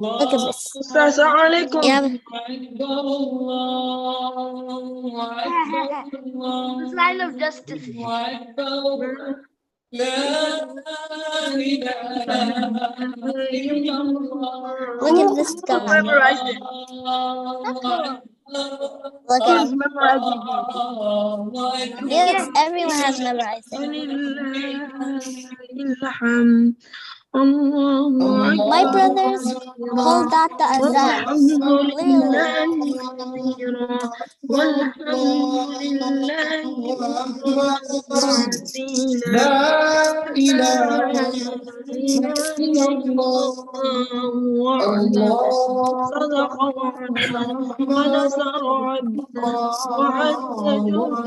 Look at this. Assalamu alaikum. Yeah. The sign of justice. Look at this guy. Memorized it. Look at Who's him. memorizing Yes, everyone has memorized it. My brothers call that the azan.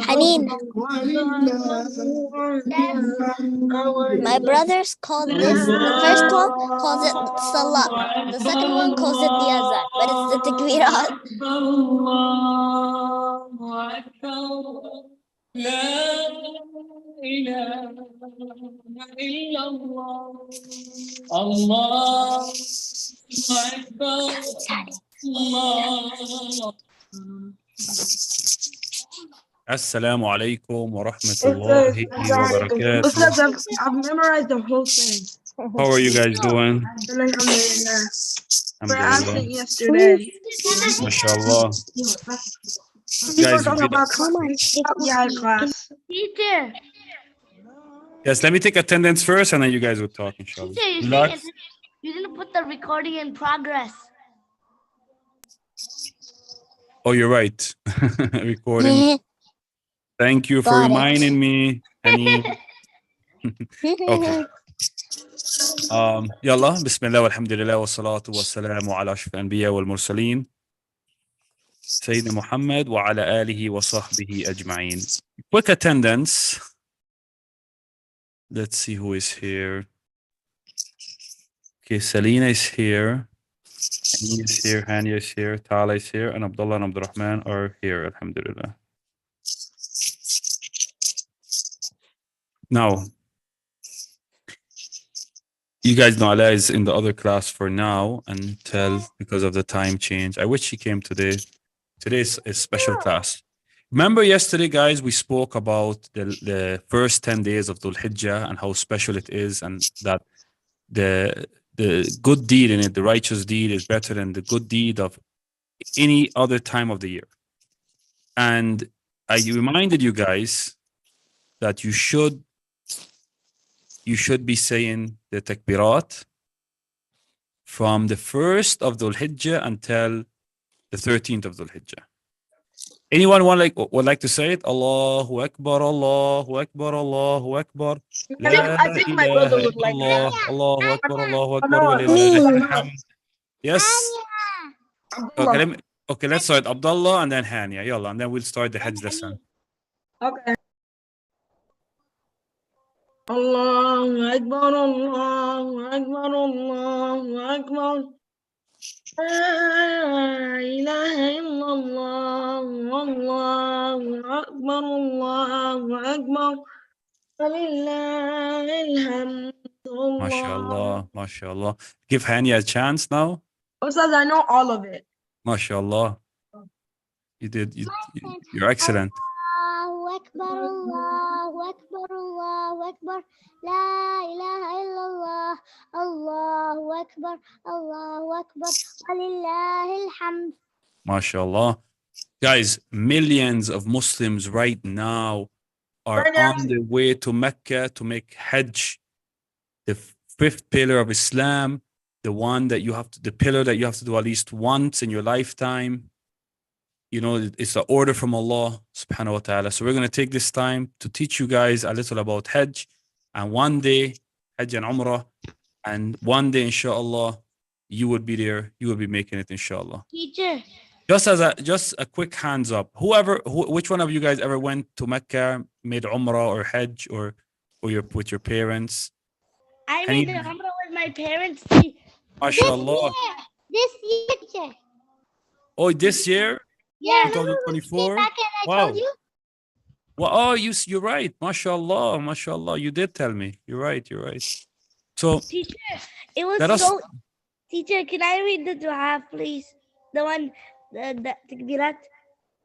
Haneen. My brothers call this, the first one calls it salah. The second one calls it the azan, but it's the takbirat. Assalamu alaikum wa rahmatullahi wa barakatuh. Ustadh, I've memorized the whole thing. How are you guys doing? Alhamdulillah. We're Alhamdulillah. absent yesterday. MashaAllah. We were Guys, talking about Come on. class. Teacher. yes, let me take attendance first and then you guys will talk, inshallah. Relax. You didn't put the recording in progress. Oh, you're right. Recording. Thank you for Got it. reminding me. Okay. يلا بسم الله والحمد لله والصلاة والسلام على أشرف الأنبياء والمرسلين سيدنا محمد وعلى آله وصحبه أجمعين. Quick attendance. Let's see who is here. Okay, Selena is here. Hani is here. Hania is here. Tala is here. And Abdullah and Abdurrahman are here. Alhamdulillah. Now, you guys know Ala is in the other class for now until because of the time change. I wish she came today. Today's a special class. Remember yesterday, guys, we spoke about the first 10 days of Dhul Hijjah and how special it is, and that the good deed in it, the righteous deed, is better than the good deed of any other time of the year. And I reminded you guys that you should be saying the takbirat from the 1st of Dhul Hijjah until the 13th of Dhul Hijjah. Anyone would like to say it? Allahu Akbar, Allahu Akbar, Allahu Akbar. I think my brother would like that. Allahu Akbar, Allahu Akbar. Walillahil hamd. Yes. Okay, let's start Abdullah and then Hania. Yalla, and then we'll start the Hajj lesson. Okay. Allahu Akbar, Allahu Akbar, Allahu Akbar. La ilaha illallah, Allahu Akbar, Allahu Akbar. Walillahil hamd. MashaAllah, MashaAllah. Give Hania a chance now. Ustaz, I know all of it. MashaAllah. You did. You're excellent. Allahu Akbar, Allahu Akbar, Allahu Akbar. La ilaha illallah. Allahu Akbar, Allahu Akbar. Walillahil hamd. MashaAllah. Guys, millions of Muslims right now are on their way to Mecca to make Hajj, the fifth pillar of Islam, the pillar that you have to do at least once in your lifetime. You know, it's an order from Allah subhanahu wa ta'ala. So we're going to take this time to teach you guys a little about Hajj, and one day Hajj and Umrah, and one day inshallah you will be there, you will be making it inshallah. Teacher. Just a quick hands up. Which one of you guys ever went to Mecca, made Umrah or Hajj or with your parents? I made the Umrah with my parents. MashaAllah. This year. Oh, this year? Yeah. 2024? Wow. Well, oh, you're right. MashaAllah, MashaAllah. You did tell me. You're right. So teacher, it was Teacher, can I read the dua, please? The one, the takbirat.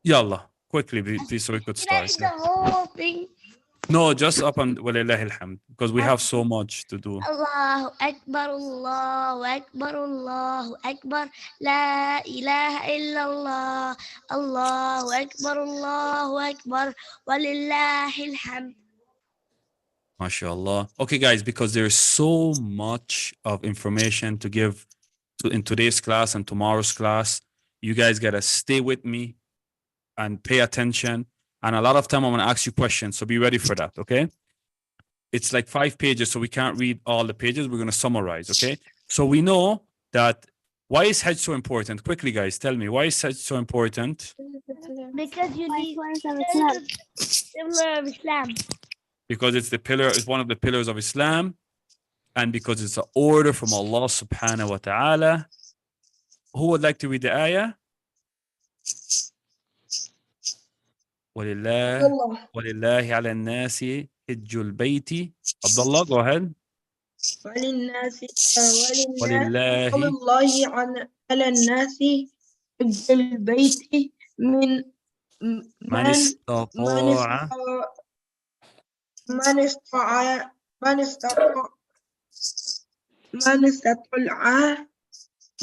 Yalla, quickly, please, so we could Can I start. read the whole thing? No, just up and walillahi alhamd, because we have so much to do. Allahu Akbar, Allahu Akbar, Allahu Akbar, La ilaha illallah, Allahu Akbar, Allahu Akbar, Walillahi alhamd. MashaAllah. Okay, guys, because there's so much of information to give in today's class and tomorrow's class, you guys got to stay with me and pay attention. And a lot of time I'm going to ask you questions, so be ready for that, okay? It's like 5 pages, so we can't read all the pages. We're going to summarize, okay? So we know that, why is Hajj so important? Quickly, guys, tell me, why is Hajj so important? Because you need pillar of Islam. Because it's one of the pillars of Islam, and because it's an order from Allah subhanahu wa ta'ala. Who would like to read the ayah? وَلِلَّهِ عَلَى النَّاسِ حِجُّ الْبَيْتِ. Abdullah, go ahead. ولله على الناس حج البيت من من استطاع من استطاع من استطاع من استطاع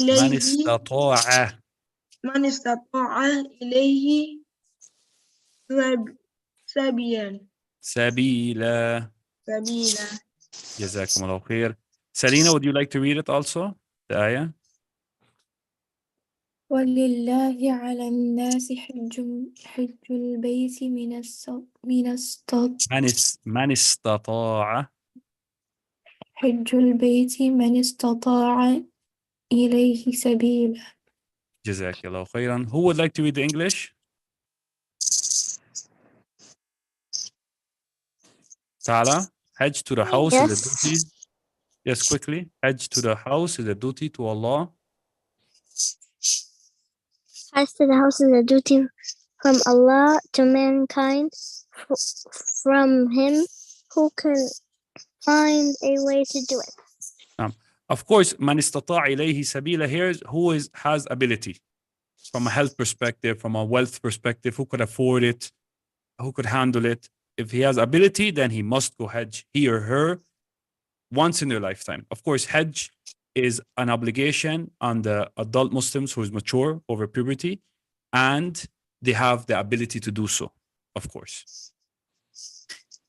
من إليه استطاع من استطاع إليه سبيلا سبيلا. جزاكم الله خير. Selena, would you like to read it also? The ayah? ولله على الناس حج البيت من استطاع حج البيت من استطاع إليه سبيلا. جزاك الله خيرا. Who would like to read the English? Tala, Hajj to the house is a duty. Yes, quickly. Hajj to the house is a duty to Allah. Hajj to the house is a duty from Allah to mankind, from him who can find a way to do it. Of course, man istata' ilayhi sabila here is who has ability. From a health perspective, from a wealth perspective, who could afford it, who could handle it. If he has ability, then he must go Hajj, he or her, once in their lifetime. Of course, Hajj is an obligation on the adult Muslims who is mature over puberty, and they have the ability to do so, of course.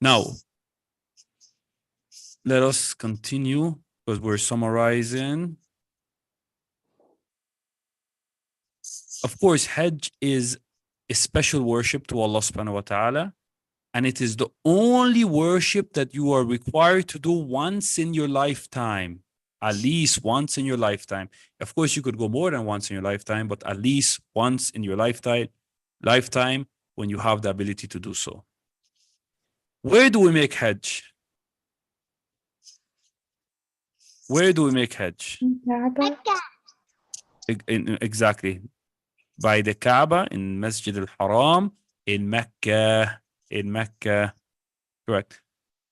Now, let us continue because we're summarizing. Of course, Hajj is a special worship to Allah subhanahu wa ta'ala, and it is the only worship that you are required to do once in your lifetime. At least once in your lifetime. Of course, you could go more than once in your lifetime, but at least once in your lifetime when you have the ability to do so. Where do we make Hajj? Where do we make Hajj? Exactly. By the Kaaba, in Masjid al-Haram, in Mecca. In Mecca. Correct.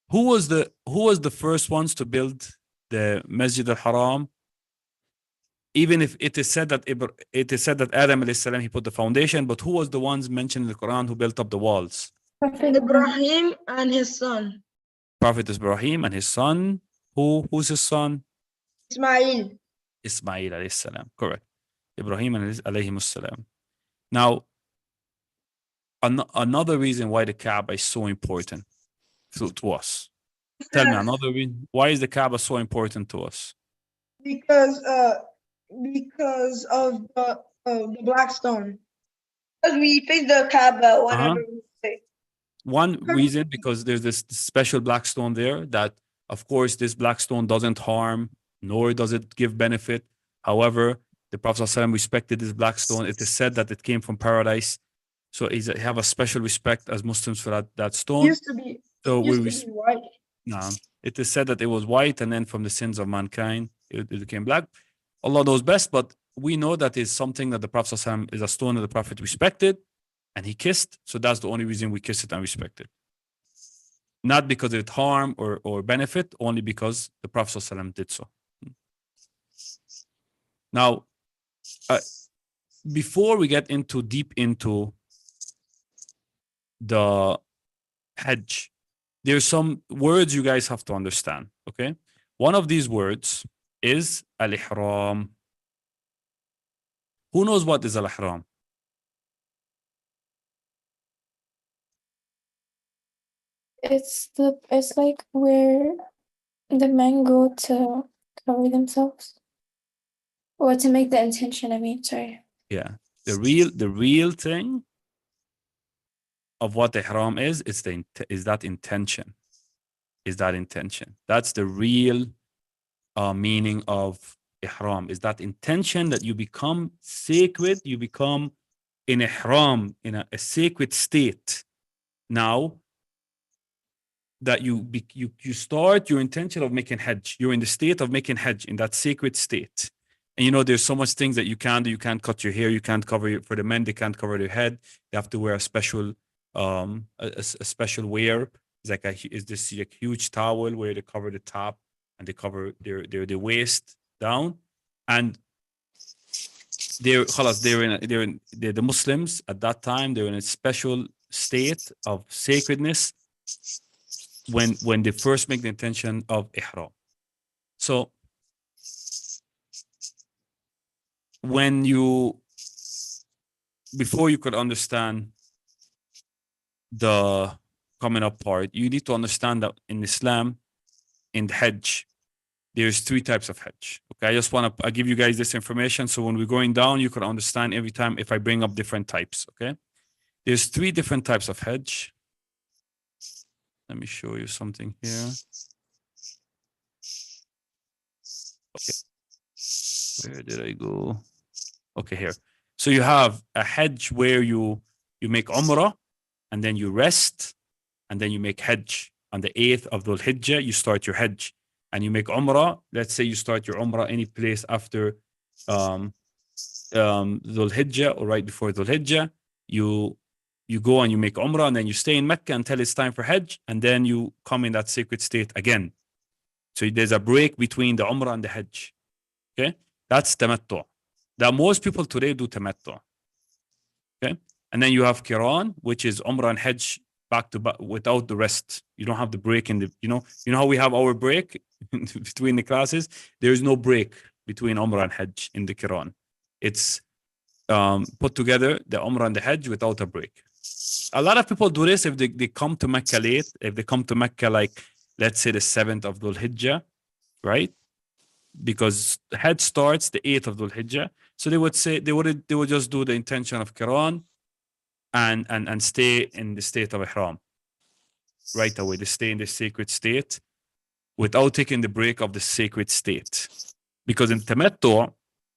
Who was the first ones to build the Masjid al-Haram? Even if it is said that Adam alayhi salam, he put the foundation, but who was the ones mentioned in the Quran who built up the walls? Ibrahim and his son. Prophet Ibrahim and his son. Who's his son? Ismail. Ismail alayhi salam. Correct. Ibrahim alayhi salam. Now, another reason why the Kaaba is so important to us. Tell me another reason. Why is the Kaaba so important to us? Because of the black stone. Because we face the Kaaba whenever we say. One reason, because there's this special black stone there that, of course, this black stone doesn't harm, nor does it give benefit. However, the Prophet ﷺ respected this black stone. It is said that it came from paradise. So he have a special respect as Muslims for that stone. It used to be white. No, it is said that it was white, and then from the sins of mankind, it became black. Allah knows best, but we know that is something that the Prophet ﷺ is a stone that the Prophet respected, and he kissed. So that's the only reason we kiss it and respect it. Not because of harm or benefit, only because the Prophet ﷺ did so. Now, before we get into deep into the Hajj, there's some words you guys have to understand. Okay, one of these words is al-ihram. Who knows what is al-ihram? It's like where the men go to cover themselves. Or to make the intention, I mean, sorry. Yeah, the real thing of what ihram is that intention. Is that intention? That's the real meaning of ihram. Is that intention that you become sacred, you become in ihram, in a sacred state. Now that you start your intention of making hajj, you're in the state of making hajj, in that sacred state. And you know, there's so much things that you can do. You can't cut your hair, you can't cover for the men, they can't cover their head. They have to wear a special a special wear. It's like this like huge towel where they cover the top and they cover their waist down. And they're the Muslims at that time, they're in a special state of sacredness when they first make the intention of ihram. So before you could understand the coming up part, you need to understand that in Islam, in the Hajj, there's 3 types of Hajj. Okay, I just want to give you guys this information so when we're going down, you can understand every time if I bring up different types. Okay, there's 3 different types of Hajj. Let me show you something here. Okay, where did I go? Okay, here. So you have a Hajj where you make Umrah and then you rest and then you make Hajj. On the 8th of Dhul Hijjah, you start your Hajj and you make Umrah. Let's say you start your Umrah any place after Dhul Hijjah or right before Dhul Hijjah. You go and you make Umrah and then you stay in Mecca until it's time for Hajj and then you come in that sacred state again. So there's a break between the Umrah and the Hajj. Okay, that's Tamattu. That most people today do Tamattu. Okay, and then you have Qiran, which is Umrah and Hajj back to back without the rest. You don't have the break in the, you know how we have our break between the classes? There is no break between Umrah and Hajj in the Qiran. It's put together, the Umrah and the Hajj without a break. A lot of people do this if they come to Mecca late, if they come to Mecca like, let's say the 7th of Dhul Hijjah, right? Because the Hajj starts the 8th of Dhul Hijjah. So they would say, they would just do the intention of Qiran and stay in the state of Ihram right away. They stay in the sacred state without taking the break of the sacred state. Because in Tamattu,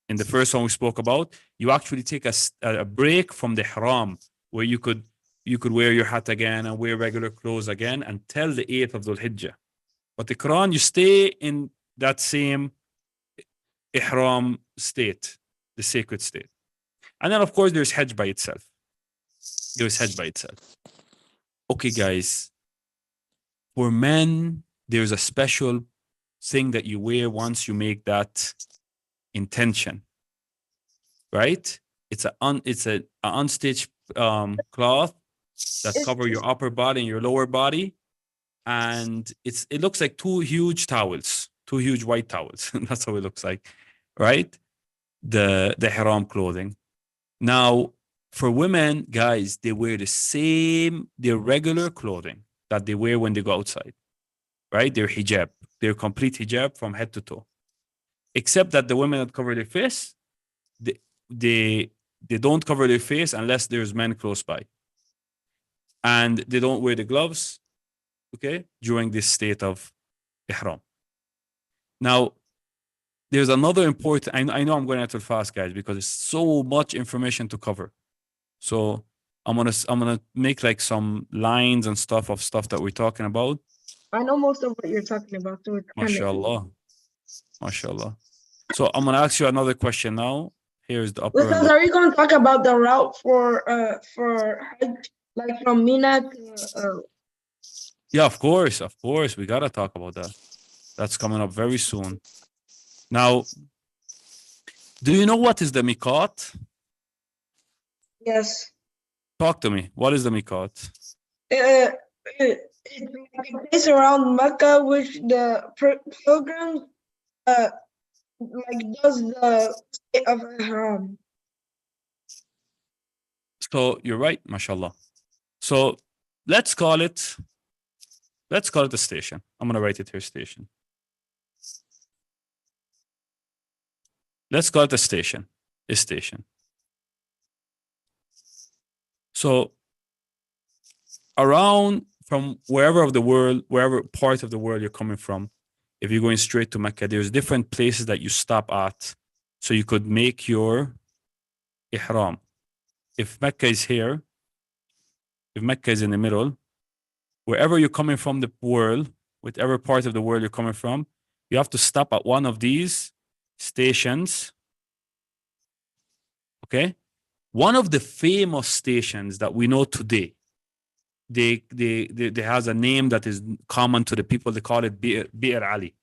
in the first one we spoke about, you actually take a break from the Ihram where you could wear your hat again and wear regular clothes again until the 8th of Dhul Hijjah. But the Quran, you stay in that same Ihram state, the sacred state. And then, of course, there's Hajj by itself. Okay, guys. For men, there's a special thing that you wear once you make that intention, right? It's an unstitched cloth that cover your upper body and your lower body, and it looks like 2 huge towels, 2 huge white towels. That's how it looks like, right? The ihram clothing. Now, for women, guys, they wear their regular clothing that they wear when they go outside, right? Their hijab, their complete hijab from head to toe. Except that the women that cover their face, they don't cover their face unless there's men close by. And they don't wear the gloves, okay, during this state of ihram. Now, there's another important, I know I'm going a little fast, guys, because it's so much information to cover. So I'm gonna make like some lines and stuff that we're talking about. I know most of what you're talking about. So it's Mashallah. So I'm gonna ask you another question now. Here's the upper. Are you going to talk about the route for Hajj, like from Mina to? Yeah, of course. We gotta talk about that. That's coming up very soon. Now, Do you know what is the miqat? Yes. Talk to me. What is the miqat? It's like a place around Mecca which the pilgrims like does the state of Ihram. So you're right, mashallah. So let's call it a station. I'm gonna write it here, station. Let's call it a station. A station. So around from wherever part of the world you're coming from, if you're going straight to Mecca, there's different places that you stop at, so you could make your ihram. If Mecca is here, if Mecca is in the middle, wherever you're coming from the world, whatever part of the world you're coming from, you have to stop at one of these stations. Okay? One of the famous stations that we know today, they has a name that is common to the people. They call it Bir Ali.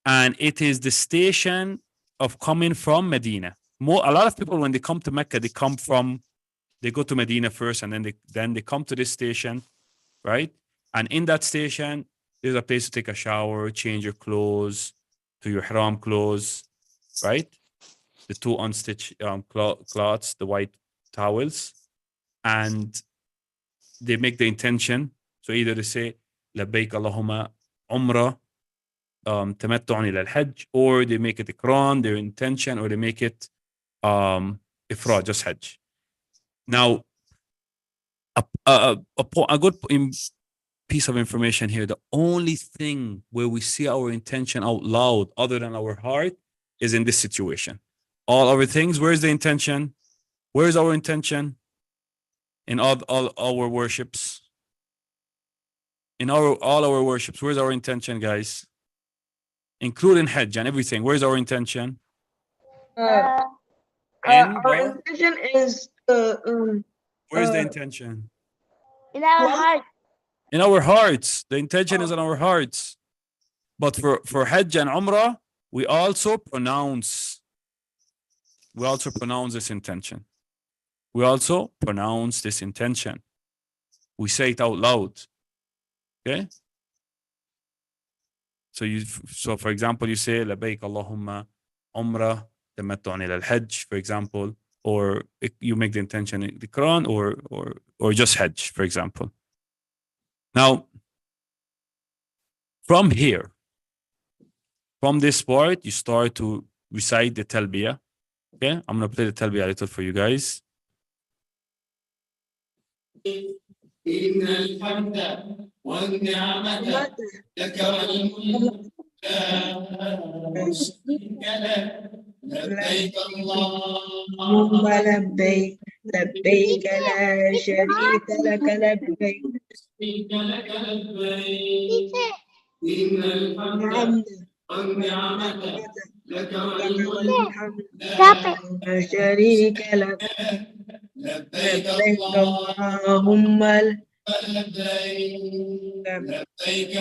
And it is the station of coming from Medina. A lot of people, when they come to Mecca, they go to Medina first, and then they come to this station, right? And in that station, there's a place to take a shower, change your clothes to your ihram clothes, right? The two unstitched cloths, the white towels, and they make the intention. So either they say labbaik Allahumma umrah tamattu'an ila al-hajj, or they make it ikran, their intention, or they make it ifrad, just hajj. Now, a good piece of information here: the only thing where we see our intention out loud, other than our heart, is in this situation. All other things, where's the intention? Where's our intention? In all our worships. In all our worships, where's our intention, guys? Including Hajj and everything. Where's our intention? Our intention is where's the intention? In our heart. In our hearts. The intention is in our hearts. But for Hajj and Umrah, we also pronounce this intention. We also pronounce this intention. We say it out loud. Okay? So for example, you say labbaik Allahumma umrah tamattu'an ila al-hajj, for example, or you make the intention in the Quran, or just hajj, for example. Now, from here, from this part, you start to recite the talbiyah. Okay, I'm gonna play the talbiyah a little for you guys. إن الحمد والنعمة لك والملك لا شريك لك لبيك اللهم لبيك لبيك لا شريك لك لبيك إن الحمد والنعمة لك والملك لا شريك لك لبيك اللهم لبيك لبيك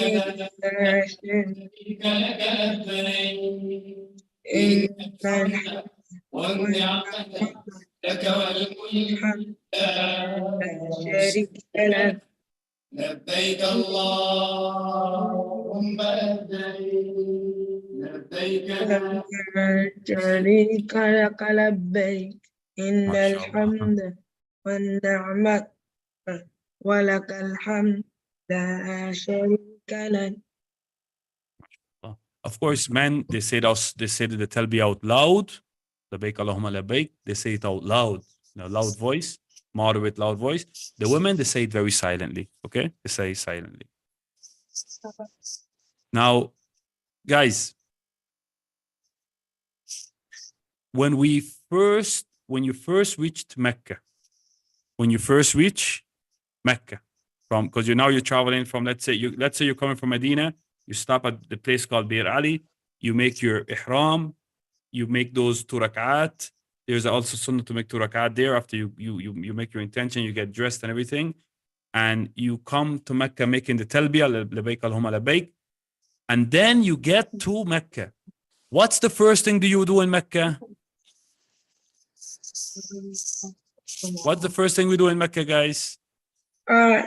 لا شريك لك لبيك إن الحمد والنعمة لك والملك لا شريك لك لبيك اللهم لبيك لا شريك لك لبيك إن الحمد والنعمة ولك الحمد لا شريك لك. Of course, men, they say the talbiyah out loud. Labbaik Allahumma labbaik. They say it out loud, loud voice, moderate loud voice. The women, they say it very silently. Okay, they say it silently. Now, guys, when you first reached Mecca, because you're traveling from, let's say you're coming from Medina, you stop at the place called Bir Ali, you make your ihram, you make those 2 rak'at. There's also sunnah to make 2 rak'at there. After you make your intention, you get dressed and everything, and you come to Mecca making the talbiyah, labbaik Allahumma labbaik, and then you get to Mecca. What's the first thing do you do in Mecca? What's the first thing we do in Mecca, guys? You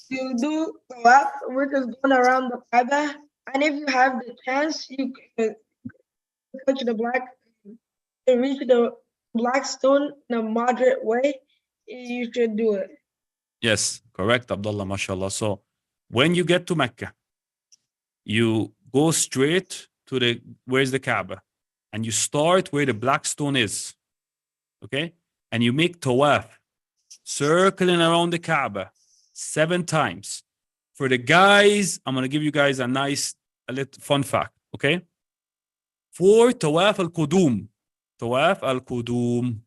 do tawaf, which is going around the Kaaba, and if you have the chance, you can touch the reach the black stone in a moderate way. You should do it. Yes, correct, Abdullah, mashallah. So when you get to Mecca, you go straight to where's the Kaaba, and you start where the black stone is, okay? And you make tawaf, circling around the Kaaba 7 times. For the guys, I'm going to give you guys a little fun fact, okay? For tawaf al-qudum, tawaf al-qudum,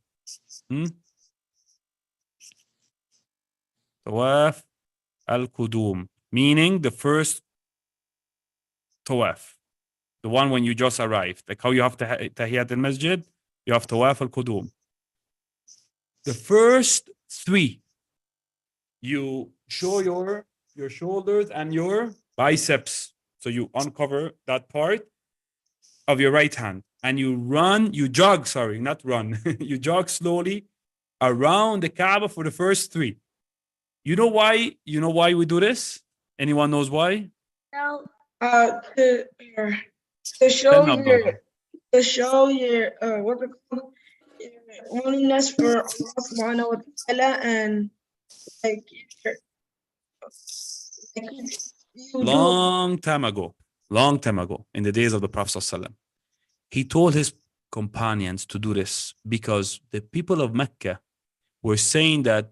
meaning the first tawaf, the one when you just arrived, like how you have tahiyat al-masjid, you have tawaf al-qudum. The first 3, you show your shoulders and your biceps. So you uncover that part of your right hand and you jog slowly around the Kaaba for the first 3. You know why we do this? Anyone knows why? No. To show your what's it called? Your willingness for Allah subhanahu wa ta'ala, and like long time ago, in the days of the Prophet ﷺ, he told his companions to do this because the people of Mecca were saying that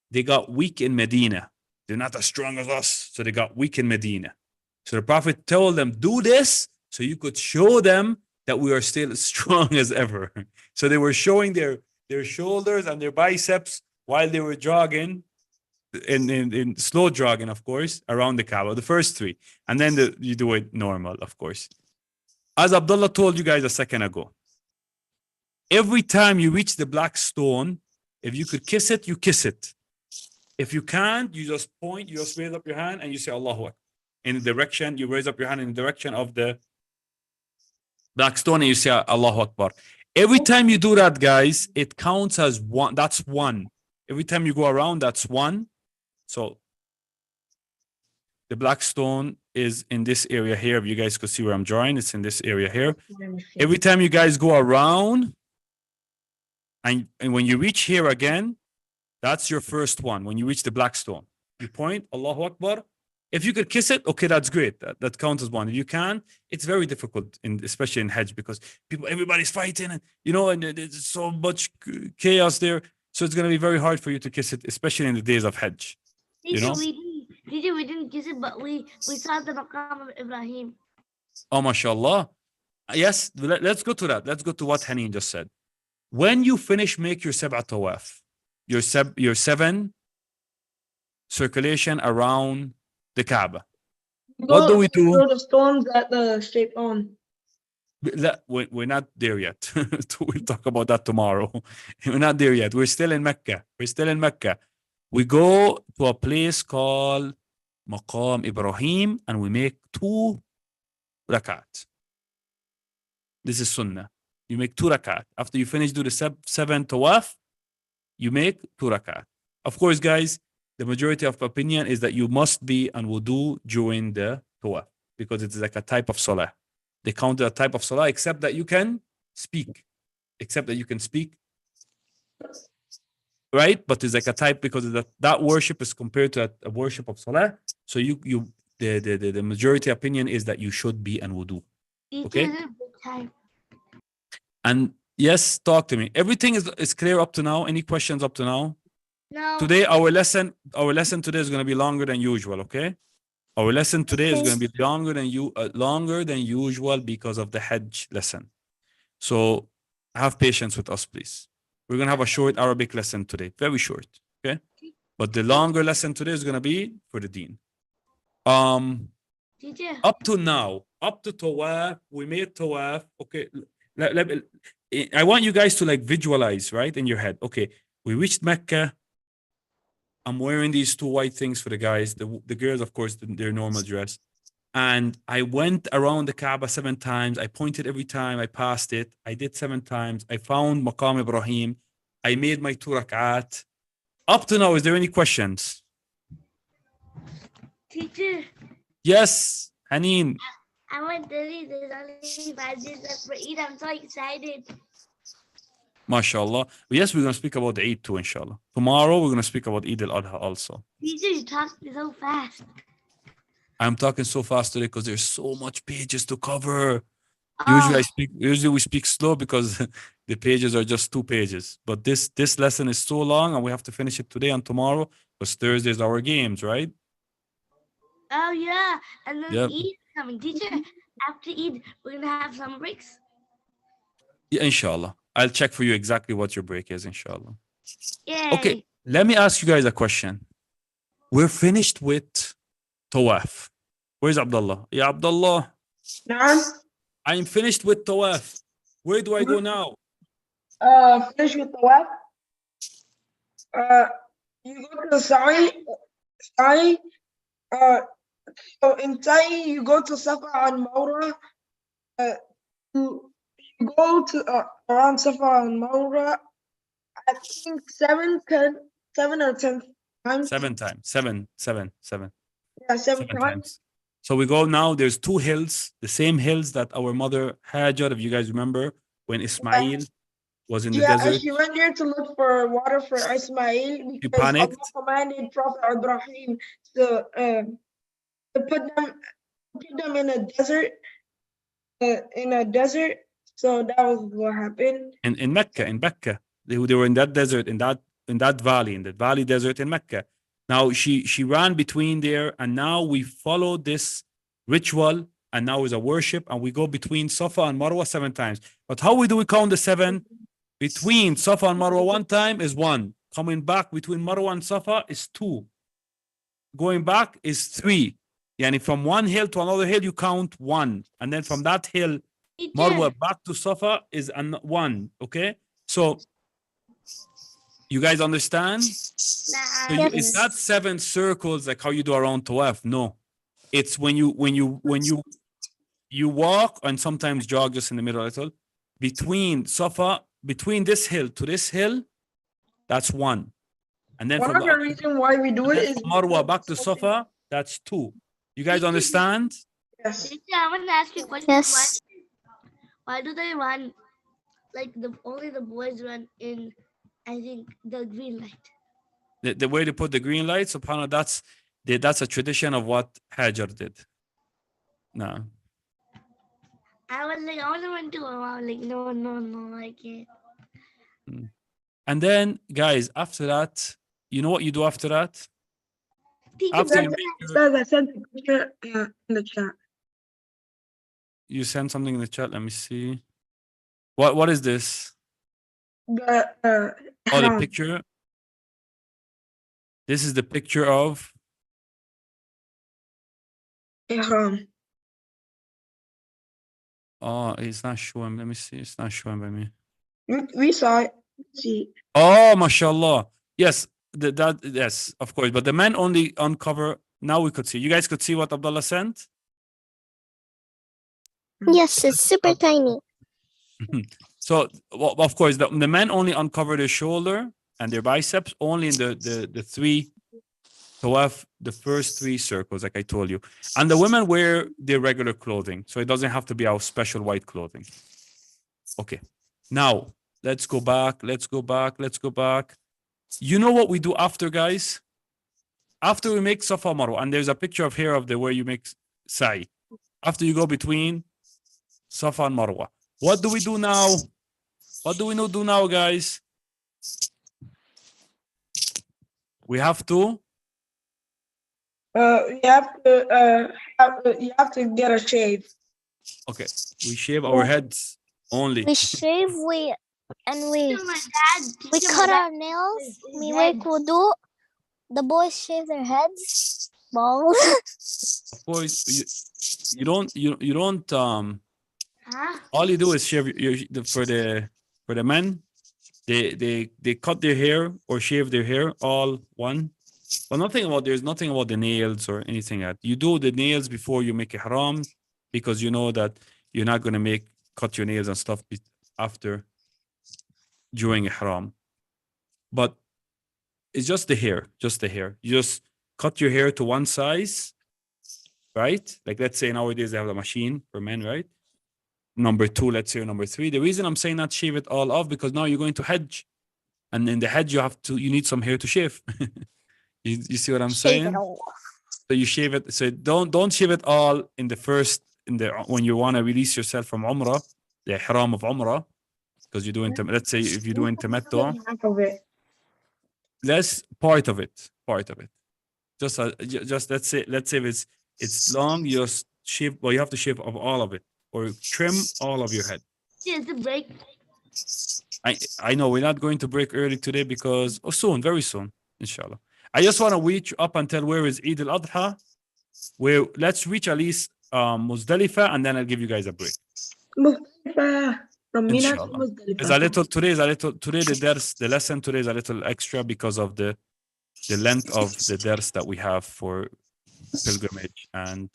they got weak in Medina. They're not as strong as us, so they got weak in Medina. So the Prophet told them, do this so you could show them that we are still as strong as ever. So they were showing their shoulders and their biceps while they were jogging, in slow jogging, of course, around the Kaaba, the first 3. And then you do it normal, of course. As Abdullah told you guys a second ago, every time you reach the black stone, if you could kiss it, you kiss it. If you can't, you just point, you just raise up your hand and you say Allahu Akbar. In the direction, you raise up your hand in the direction of the black stone and you say Allahu Akbar. Every time you do that, guys, it counts as 1. That's 1. Every time you go around, that's 1. So the black stone is in this area here. If you guys could see where I'm drawing, it's in this area here. Every time you guys go around, and when you reach here again, that's your first one. When you reach the black stone, you point Allahu Akbar. If you could kiss it, okay, that's great. That counts as 1. If you can't, it's very difficult, especially in Hajj, because everybody's fighting, and and there's so much chaos there. So it's going to be very hard for you to kiss it, especially in the days of Hajj. Teacher, we didn't kiss it, but we saw the maqam of Ibrahim. Oh, mashallah. Yes, let's go to that. Let's go to what Haneen just said. When you finish, make your sab'a tawaf, your 7 circulation around the Kaaba. What do we do? The stones that the shape on. We're not there yet. We'll talk about that tomorrow. We're not there yet. We're still in Mecca. We go to a place called Maqam Ibrahim and we make 2 rakat. This is sunnah. You make 2 rakat. After you finish, do the 7 tawaf, you make 2 rakat. Of course, guys, the majority of opinion is that you must be on wudu during the tawaf because it's like a type of salah. They count it a type of salah, except that you can speak. Right? But it's like a type because that worship is compared to a worship of salah. So the majority opinion is that you should be on wudu. Okay? And yes, talk to me. Everything is clear up to now. Any questions up to now? No. Today, our lesson today is going to be longer than usual, okay? Our lesson today is going to be longer than usual because of the Hajj lesson. So have patience with us, please. We're going to have a short Arabic lesson today, very short, okay? But the longer lesson today is going to be for the deen. Teacher. Up to now, up to tawaf, we made tawaf. Okay, I want you guys to visualize, right, in your head. Okay, we reached Mecca. I'm wearing these 2 white things for the guys. The girls, of course, their normal dress. And I went around the Kaaba 7 times. I pointed every time I passed it. I did 7 times. I found Maqam Ibrahim. I made my 2 rak'at. Up to now, is there any questions? Teacher, Yes, Haneen. I want to read. There's only 5 days left for Eid. I'm so excited. MashaAllah. Yes, we're going to speak about the Eid too, inshallah. Tomorrow, we're going to speak about Eid al-Adha also. Teacher, you talk so fast. I'm talking so fast today because there's so much pages to cover. Oh, Usually we speak slow because the pages are just 2 pages. But this lesson is so long and we have to finish it today and tomorrow because Thursday is our games, right? oh yeah. And then Yep. Eid coming. Teacher, after Eid, we're going to have some breaks. Yeah, inshallah. I'll check for you exactly what your break is, inshallah. Yay. Okay, let me ask you guys a question. We're finished with Tawaf. Where's Abdullah? Yeah, Abdullah. Now, I'm finished with Tawaf. Where do I go now? finish with the web. You go to Sa'i. So in Sa'i, you go to Safa and Marwa. You go to around Safa and Marwa. I think 7 or 10 times. 7 times. 7. Yeah, 7 7 times. times. So we go now, there's 2 hills, the same hills that our mother Hajar, if you guys remember, when Ismail was in the Yeah, desert. she went there to look for water for Ismail because panicked. Allah commanded Prophet Ibrahim to put them in a desert. So that was what happened. In Mecca. They were in that desert, in that valley desert in Mecca. Now she ran between there, and now we follow this ritual, and now is a worship, and we go between Safa and Marwa 7 times. But how do we count the 7? Between Safa and Marwa 1 time is 1. Coming back between Marwa and Safa is 2. Going back is 3. Yani from one hill to another hill, you count 1. And then from that hill, Marwa back to Safa is 1. Okay? So, you guys understand? So it's not 7 circles like how you do around Tawaf. No. It's when you walk and sometimes jog just in the middle a little. Between Safa, between this hill to this hill, that's 1. And then One from of the reasons why we do it is Marwa back to Safa, that's 2. You guys understand? Yes. Teacher, I want to ask you a question. Yes. Why do they run? Like only the boys run in, I think, the green light. The way they put the green lights upon it, that's a tradition of what Hajar did. No. I was like, I want to run too. I was like, no, I can't. And then, guys, after that, you know what you do after that? Teacher, After you, I sent a picture in the chat. you send something in the chat. Let me see. What is this? The picture. This is the picture of Ihram. Oh, it's not showing. Let me see. It's not showing by me. We saw it. See. Oh, mashallah. Yes, yes, of course. But the men only uncover. Now we could see. You guys could see what Abdullah sent? Yes, it's super tiny. So, well, of course, the men only uncover their shoulder and their biceps only in the 3 tawaf, the first 3 circles, like I told you. And the women wear their regular clothing, so it doesn't have to be our special white clothing. Okay, now let's go back. You know what we do after, guys? After we make Safa Marwa, and there's a picture of here of the where you make Sa'i. After you go between Safa and Marwa, what do we do now? What do we do now, guys? We have to. You have to get a shave. Okay, we shave our heads only. We shave, we cut our nails, we make wudu. The boys shave their heads, bald. Of course, you don't. All you do is shave for the men. They cut their hair or shave their hair all one, Well, there's nothing about the nails or anything that you do the nails before you make ihram, because you know that you're not going to cut your nails and stuff after during ihram. But it's just the hair, You just cut your hair to one size, right? Like let's say nowadays they have a machine for men, right? Number 2, let's say, or number 3. The reason I'm saying not shave it all off, because now you're going to Hajj, and in the Hajj you need some hair to shave. you see what I'm Shave saying? it all. So you shave it. So don't shave it all in the when you want to release yourself from Umrah, the ihram of Umrah, because you're doing. Let's say if you're doing tamattu, Half of it. that's part of it. Just let's say if it's long, you just shave. Well, you have to shave of all of it, or trim all of your head. Here's the break. I know we're not going to break early today because soon, very soon, inshallah. I just want to reach up until where is Eid al-Adha. Let's reach at least Muzdalifah, and then I'll give you guys a break. Muzdalifah. From Mina to Inshallah. Muzdalifah. Today the lesson today is a little extra because of the length of the dars that we have for pilgrimage and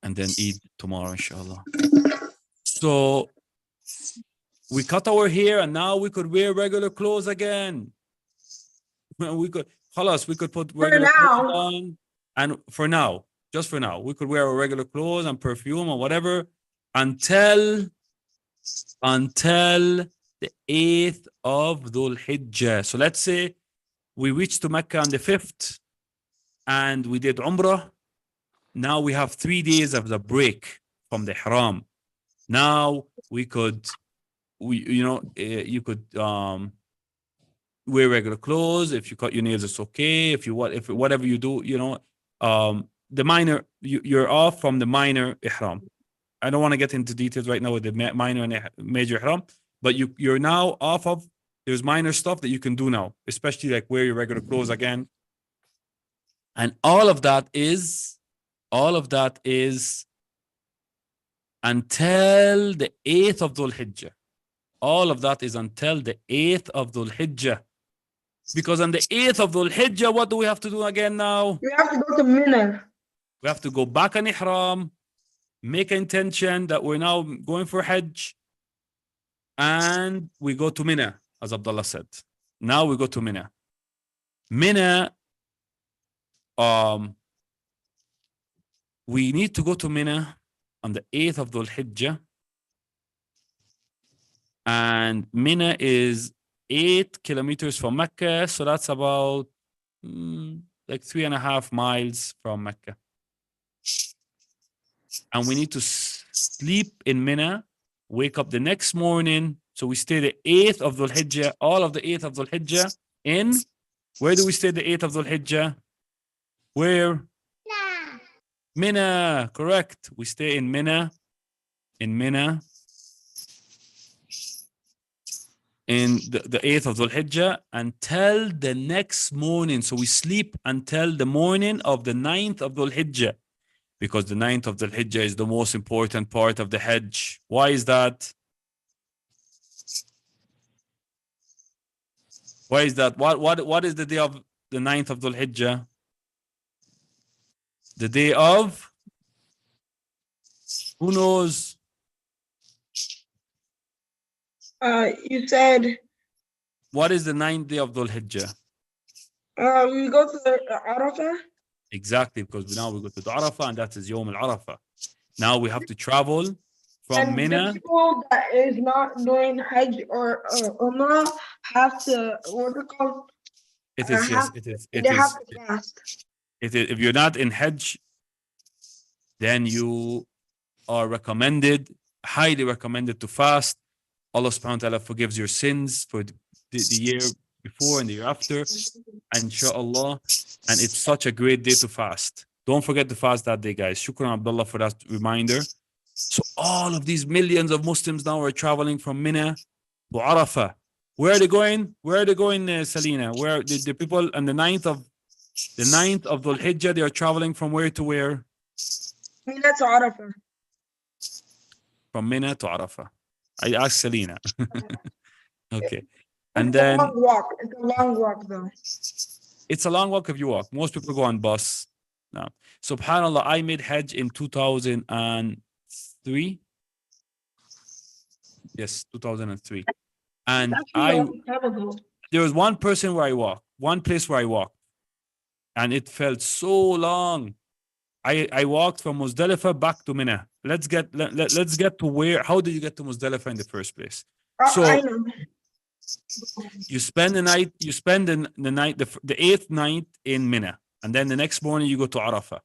then Eid tomorrow, inshallah. So we cut our hair, and now we could wear regular clothes again. We could put regular clothes on, and just for now, we could wear our regular clothes and perfume or whatever until the 8th of Dhul Hijjah. So let's say we reached to Mecca on the 5th, and we did Umrah. Now we have 3 days of the break from the Haram. Now you could wear regular clothes. If you cut your nails, it's okay. If whatever you do, the minor, you're off from the minor ihram. I don't want to get into details right now with the minor and major ihram, but you're now off of. There's minor stuff that you can do now, especially like wear your regular clothes again, and all of that is until the 8th of Dhul Hijjah. All of that is until the 8th of Dhul Hijjah. Because on the 8th of Dhul Hijjah, what do we have to do again now? We have to go to Mina. We have to go back on ihram, make an intention that we're now going for Hajj, and we go to Mina, as Abdullah said. Now we go to Mina. Mina, we need to go to Mina on the 8th of Dhul Hijjah. And Mina is 8 kilometers from Mecca. So that's about like 3.5 miles from Mecca. And we need to sleep in Mina, wake up the next morning. So we stay the 8th of Dhul Hijjah, all of the 8th of Dhul Hijjah in. Where do we stay the 8th of Dhul Hijjah? Where? Mina, correct. We stay in Mina. In Mina. In the 8th of Dhul Hijjah until the next morning. So we sleep until the morning of the 9th of Dhul Hijjah, because the 9th of Dhul Hijjah is the most important part of the Hajj. Why is that? Why is that? What is the day of the 9th of Dhul Hijjah? The day of? Who knows? You said. What is the 9th day of Dhul Hijjah? We go to Arafah. Exactly, because now we go to the Arafah, and that is Yawm al-Arafah. Now we have to travel from And Mina. the people that is not doing Hajj or Umrah have to, what is it called? It is, yes, They have to fast. If you're not in Hajj, then you are highly recommended to fast. Allah subhanahu wa ta'ala forgives your sins for the year before and the year after, inshallah. And it's such a great day to fast. Don't forget to fast that day, guys. Shukran Abdullah for that reminder. So all of these millions of Muslims now are traveling from Mina to Arafah. Where are they going? Salina? Where the people on the 9th of Dhul Hijjah, they are traveling from where to where? Mina to Arafah. From Mina to Arafah. I asked Selena. Okay. And It's then a long walk. It's a long walk though. It's a long walk if you walk. Most people go on bus. No. Subhanallah, I made Hajj in 2003. Yes, 2003. And Actually, a long time ago. there was one place where I walked, and it felt so long. I walked from Muzdalifah back to Mina. Let's get to where. How did you get to Muzdalifah in the first place? So I know. you spend the night. You spend the night, the 8th night in Mina, and then the next morning you go to Arafah,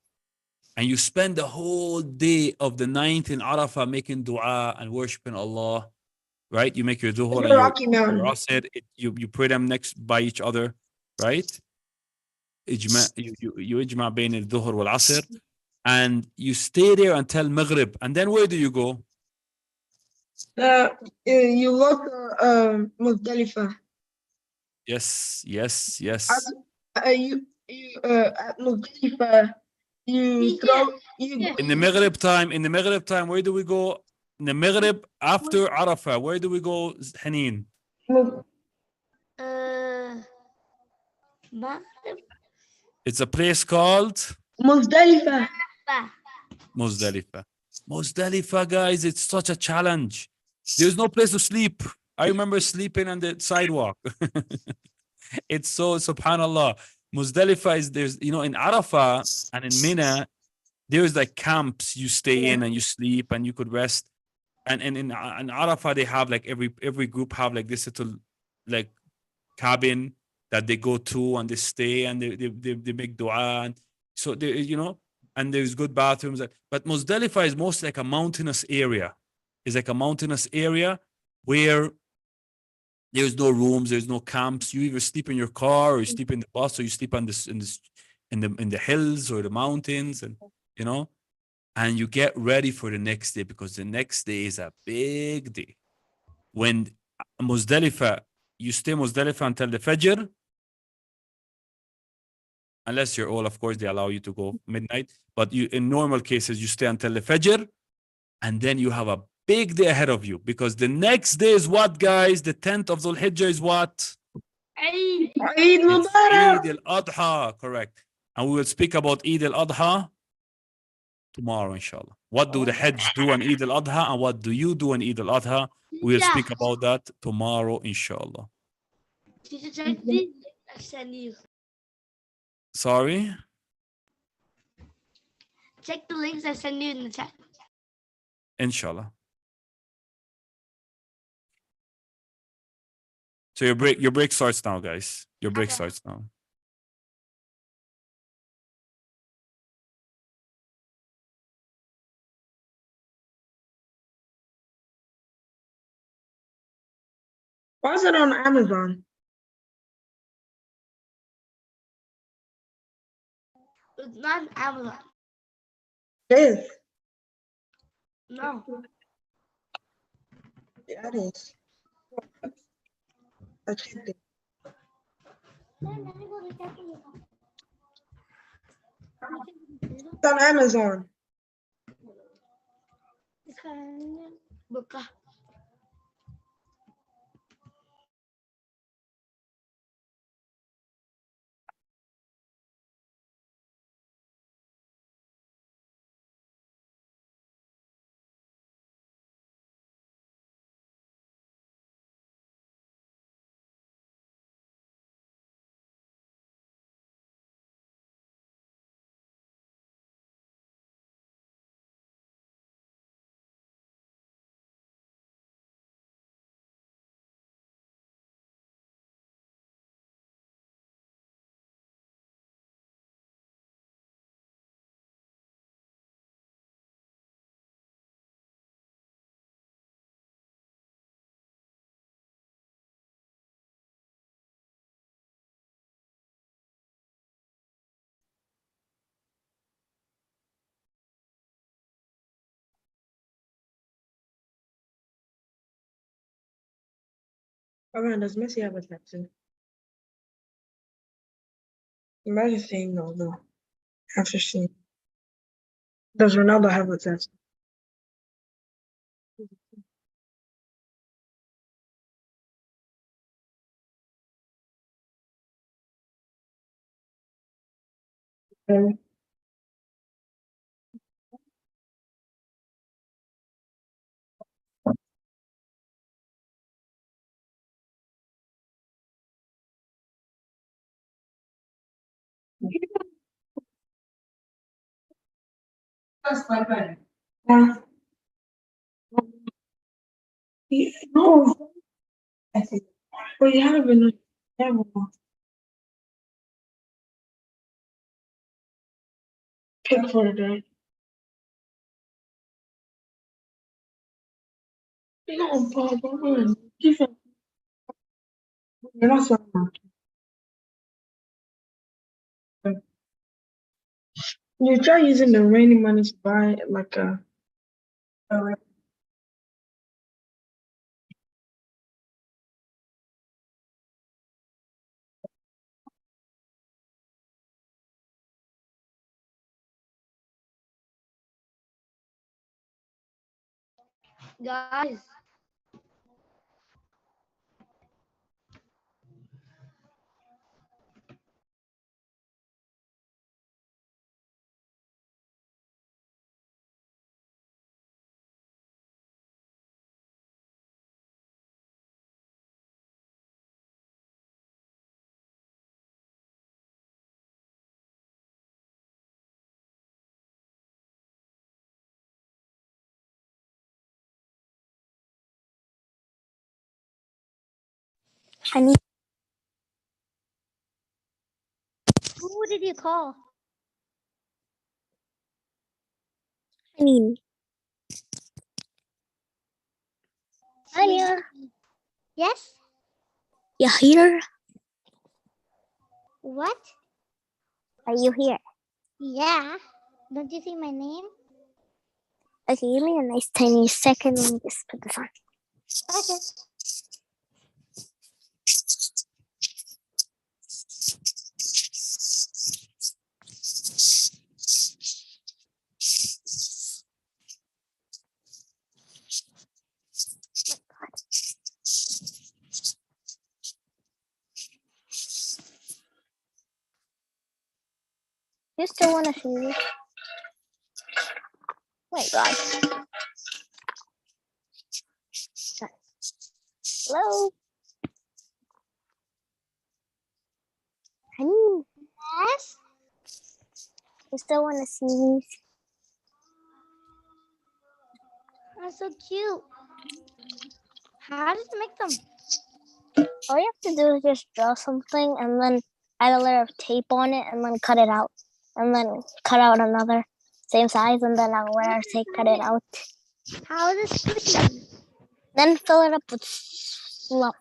and you spend the whole day of the 9th in Arafah making dua and worshiping Allah. Right? You make your Dhuhr and Rocky Mountain. your Asr. You pray them next by each other. Right? You ijma bain al-Dhuhr wal-Asr. And you stay there until Maghrib. And then where do you go? You look Muzdalifah. Yes. You at Muzdalifah. You throw you. In the Maghrib time, where do we go? In the Maghrib after Arafah, where do we go, Haneen? It's a place called Muzdalifah. Muzdalifah, guys, it's such a challenge. There's no place to sleep. I remember sleeping on the sidewalk. It's so, subhanallah. Muzdalifah is, there's, in Arafah and in Mina, there's like camps you stay in and you sleep and you could rest. And in Arafah, they have like every group have like this little like cabin that they go to and they stay and they make dua. And so they, and there's good bathrooms. But Muzdalifah is mostly like a mountainous area. It's like a mountainous area where there's no rooms, there's no camps. You either sleep in your car or you sleep in the bus or you sleep on in the hills or the mountains, and and you get ready for the next day, because the next day is a big day. When Muzdalifah, you stay Muzdalifah until the Fajr, unless you're old, of course, they allow you to go midnight. But in normal cases, you stay until the Fajr, and then you have a big day ahead of you, because the next day is what, guys? The 10th of Dhul Hijjah is what? Eid It's Mubarak. Eid al-Adha, correct. And we will speak about Eid al-Adha tomorrow, inshallah. What do the Hajj do on Eid al-Adha, and what do you do on Eid al-Adha? We'll speak about that tomorrow, inshallah. Sorry? Check the links I send you in the chat. Inshallah. So your break starts now, guys. Your break starts now. Why is it on Amazon? It's not on Amazon. It is. No. Yeah, it is. I checked it. It's on Amazon. Buka. Oh man, does Messi have a tattoo? Imagine saying no, though. After seeing. Does Ronaldo have a tattoo? Um, yeah. No, we have enough. Pick for it, right? No, Bob, give it. You're not so much. You try using the rainy money to buy like a Guys, Honey. Who did you call? Honey. Anya. Yes? You here? What? Are you here? Yeah. Don't you see my name? Okay, give me a nice tiny second. Let me just put this on. Okay. You still want to see me? Wait, God. Hello? Honey? Yes? You still want to see me? That's so cute. How did you make them? All you have to do is just draw something and then add a layer of tape on it and then cut it out. And then cut out another same size and then add a layer of tape, cut it out. How is it squishy? Then fill it up with fluff.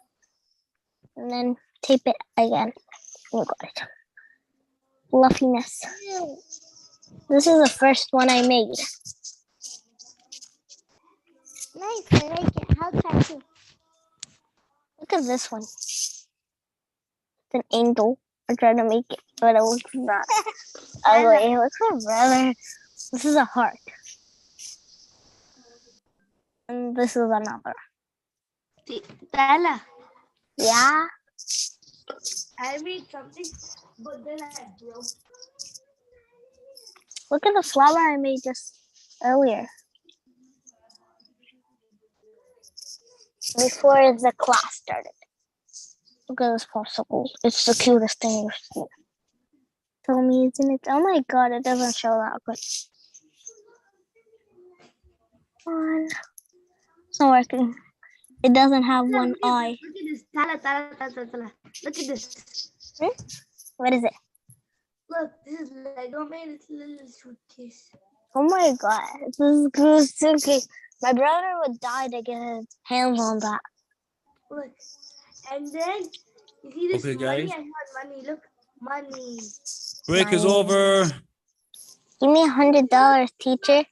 And then tape it again. You got it. Fluffiness. This is the first one I made. Nice, I like it. How tattoo? Look at this one. It's an angel. I tried to make it, but it looks not ugly. It looks like rather. This is a heart. And this is another. Tala, Yeah. I made something, but then I broke. Look at the flower I made just earlier. Before the class started. Look at this popsicle. It's the cutest thing you've seen. Tell me, isn't it? Oh my god, it doesn't show that good. On. It's not working. It doesn't have one eye. Look at this. Tala. Look at this. What is it? Look, this is Lego made its little suitcase. Oh my god, this is good suitcase. My brother would die to get his hands on that. Look, and then you see this Okay, money? guys. I have money. Look, money. Break is over. Give me $100, teacher.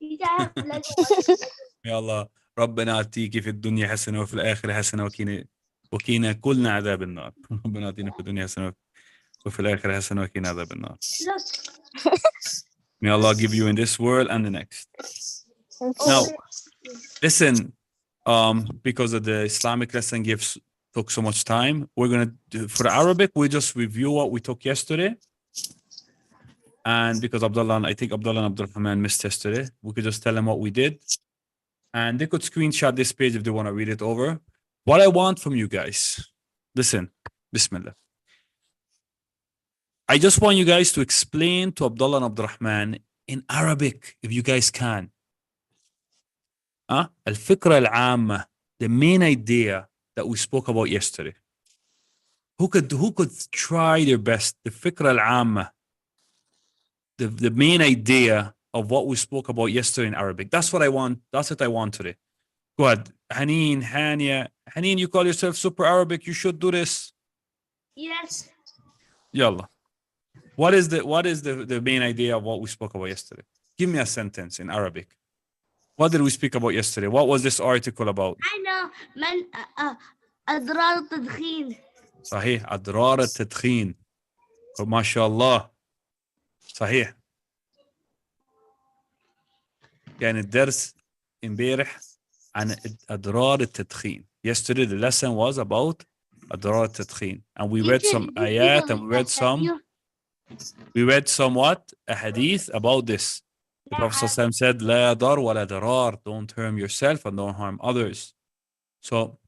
These I have Lego money. يلا ربنا يعطيكي في الدنيا حسنة وفي الآخرة حسنة وكينا كلنا عذاب النار. ربنا يعطينا في الدنيا حسنة وفي الآخرة حسنة وكينا عذاب النار. Look. May Allah give you in this world and the next. Now, listen, because of the Islamic lesson took so much time, we're gonna do, for Arabic, we just review what we took yesterday. And because I think Abdullah and Abdurrahman missed yesterday, we could just tell them what we did. And they could screenshot this page if they want to read it over. What I want from you guys, listen, Bismillah. I just want you guys to explain to Abdullah and Abdurrahman in Arabic, if you guys can. الفكرة العامة, the main idea that we spoke about yesterday. Who could try their best? The فكرة العامة, the main idea of what we spoke about yesterday in Arabic. That's what I want. That's what I want today. Go ahead. Haneen, Hania. Haneen, you call yourself super Arabic. You should do this. Yes. Yalla. What is the main idea of what we spoke about yesterday? Give me a sentence in Arabic. What did we speak about yesterday? What was this article about? I know. من أضرار التدخين. صحيح. أضرار التدخين. ما شاء الله. صحيح. كان الدرس امبارح عن أضرار التدخين. Yesterday the lesson was about أضرار التدخين. And we read some ayat and we read somewhat a hadith about this. The Prophet ﷺ said, لا يضر ولا ضرار. Don't harm yourself and don't harm others. So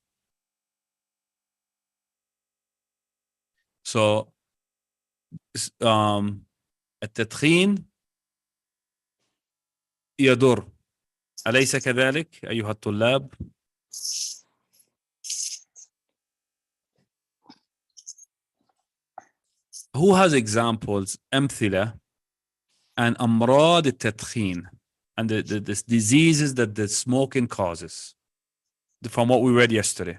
التدخين يضر. أليس كذلك أيها الطلاب؟ Who has examples أمثلة and أمراض التدخين and the diseases that the smoking causes from what we read yesterday?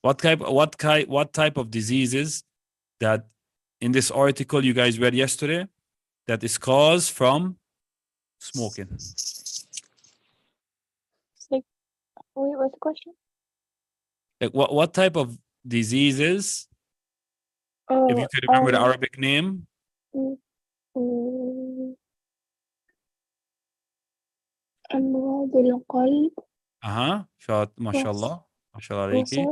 What type of diseases that in this article you guys read yesterday that is caused from smoking? Like, wait, what's the question? Like what type of diseases? If you could remember the Arabic name. أمراض القلب. ما شاء الله. ما شاء الله عليكي.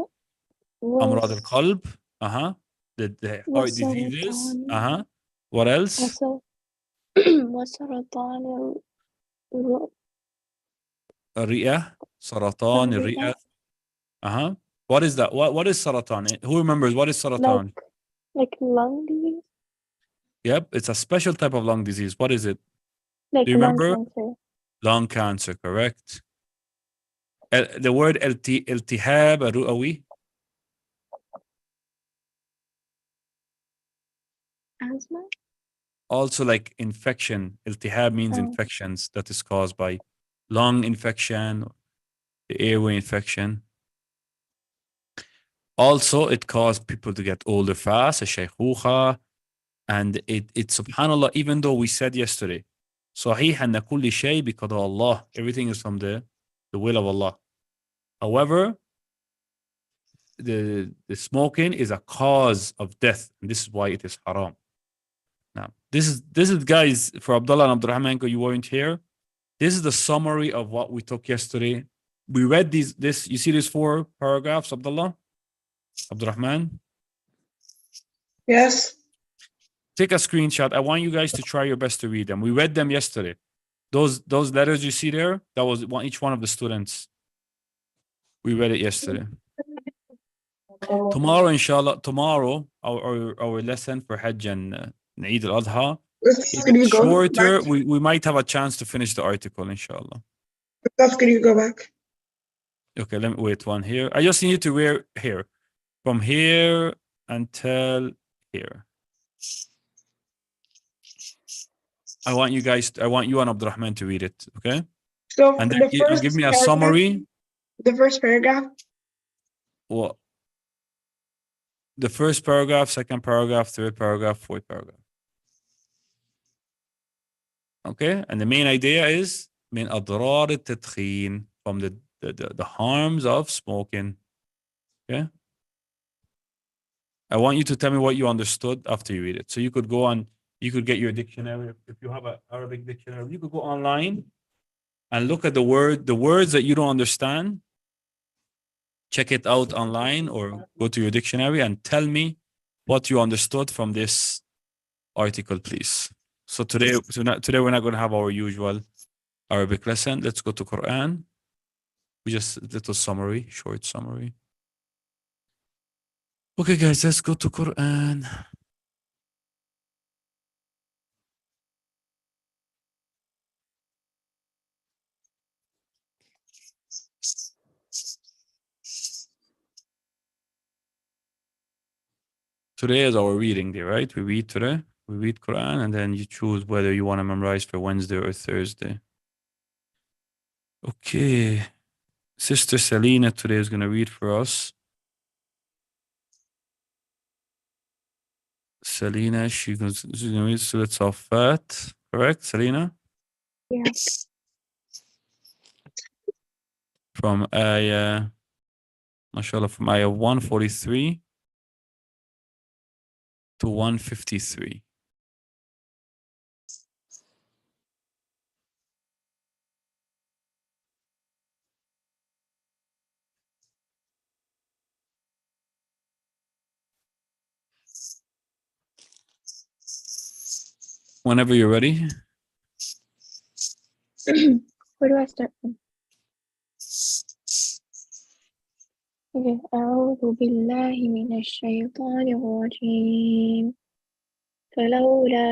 أمراض القلب. The heart diseases. What else? وسرطان الرئة. سرطان الرئة. What is that? What is سرطان? Who remembers what is سرطان? Like lung disease? Yep, it's a special type of lung disease. What is it? Like do you remember? lung cancer. Lung cancer, correct. The word التهاب الرئوي. Asthma? Also like infection. التهاب means infections that is caused by lung infection, the airway infection. Also, it caused people to get older fast, الشيخوخة. And it subhanallah, even though we said yesterday, صحيح أن كل شيء بقضاء الله. Everything is from the will of Allah. However, the smoking is a cause of death, and this is why it is haram. Now, this is guys, for Abdullah and Abdurrahman, you weren't here. This is the summary of what we took yesterday. We read this. You see these 4 paragraphs, Abdullah, Abdurrahman? Yes. Take a screenshot. I want you guys to try your best to read them. We read them yesterday. Those letters you see there, that was each one of the students. We read it yesterday. Tomorrow, inshallah, our lesson for Hajj and Eid al-Adha is shorter. We might have a chance to finish the article, inshallah. Can you go back? Okay, let me wait one here. I just need to wear here. From here until here. I want you and Abdurrahman to read it, okay? So and then give me a summary. The first paragraph? What? The first paragraph, second paragraph, third paragraph, fourth paragraph. Okay? And the main idea is من أضرار التدخين, from the harms of smoking. Okay? I want you to tell me what you understood after you read it. So you could go on, you could get your dictionary. If you have an Arabic dictionary, you could go online and look at the words that you don't understand. Check it out online or go to your dictionary and tell me what you understood from this article, please. So today we're not going to have our usual Arabic lesson. Let's go to Quran. We just a little summary, short summary. Okay, guys, let's go to Quran. Today is our reading day, right? We read today. We read Quran, and then you choose whether you want to memorize for Wednesday or Thursday. Okay. Sister Selena today is going to read for us. Selena, she's going to read Surah Al-Fat. Correct, Selena? Yeah. From Ayah, mashallah, from Ayah 143 to 153. Whenever you're ready. Where do I start from? Okay. أعوذ بالله من الشيطان الرجيم فلولا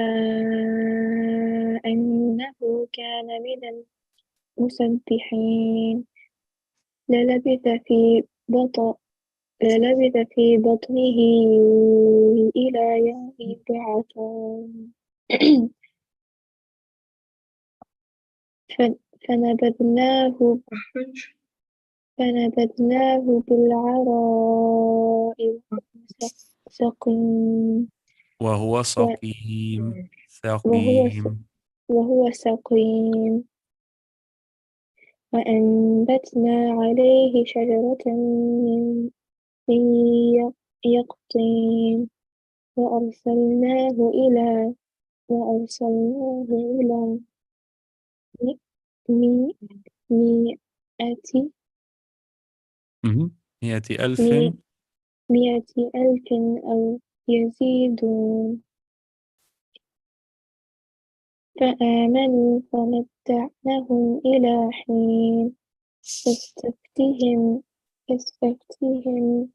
أنه كان من المسبحين للبث في بطن بطنه إلى يوم يبعثون فنبذناه بالعراء سقيم وهو سقيم وهو سقيم سقيم وأنبتنا عليه شجرة من يقطين وأرسلناه إلى مئة مئة ألف 100,000 أو يزيدون فآمنوا فمتعناهم إلى حين فاستفتهم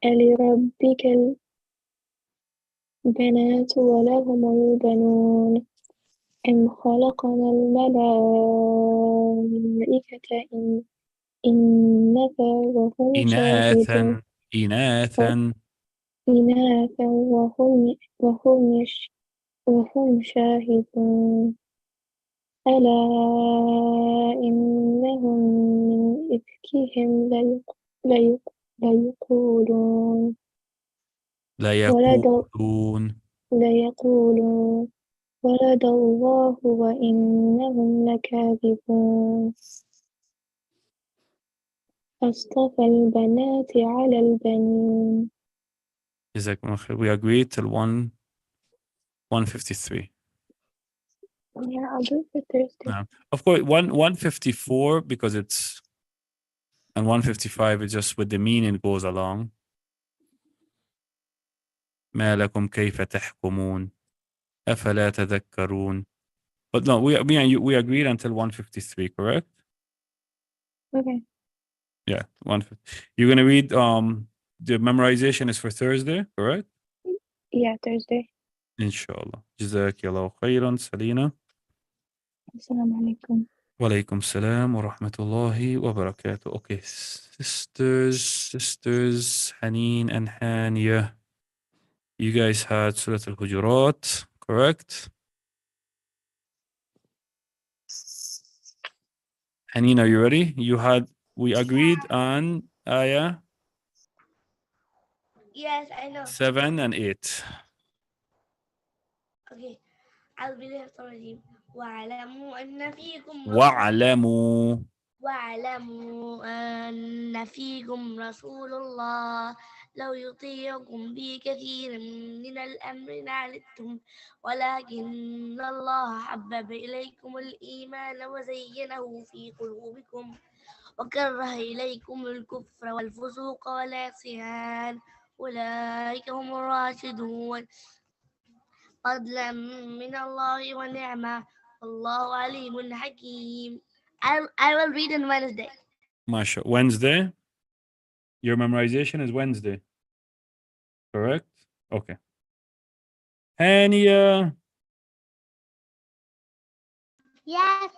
ألربك البنات ولهم البنون أم خلقنا الملائكة إناثا وهم شاهدون إناثا وهم شاهدون ألا إنهم من إفكهم ليقولون ولد الله وإنهم لكاذبون أصطفى البنات على البنين. We agree till 153. Yeah, I'll do it for Thursday. Of course, 154 because it's, and 155 is just with the meaning goes along. ما لكم كيف تحكمون أفلا تذكرون. But no, we agreed until 153, correct? Okay. Yeah, 150. You're gonna read the memorization is for Thursday, correct? Yeah, Thursday. Inshallah. Jazakallahu khairan, Selena. Assalamu alaikum. Walaikum salam wa rahmatullahi wa barakatuh. Okay, sisters, Haneen and Hania. You guys had Surah Al-Hujurat, correct? Haneen, are you ready? We agreed on Ayah Yes, I know. 7 and 8. Okay. أعوذ بالله من الشيطان الرجيم واعلموا أن فيكم رسول الله لو يطيعكم في كثير من الأمر لعنتم ولكن الله حبب إليكم الإيمان وزينه في قلوبكم وكره إليكم الكفر والفسوق والعصيان أولئك هم الراشدون فضلا من الله ونعمة والله عليم حكيم. I will read on Wednesday. Masha. Wednesday? Your memorization is Wednesday. Correct? Okay. Hania. Yes.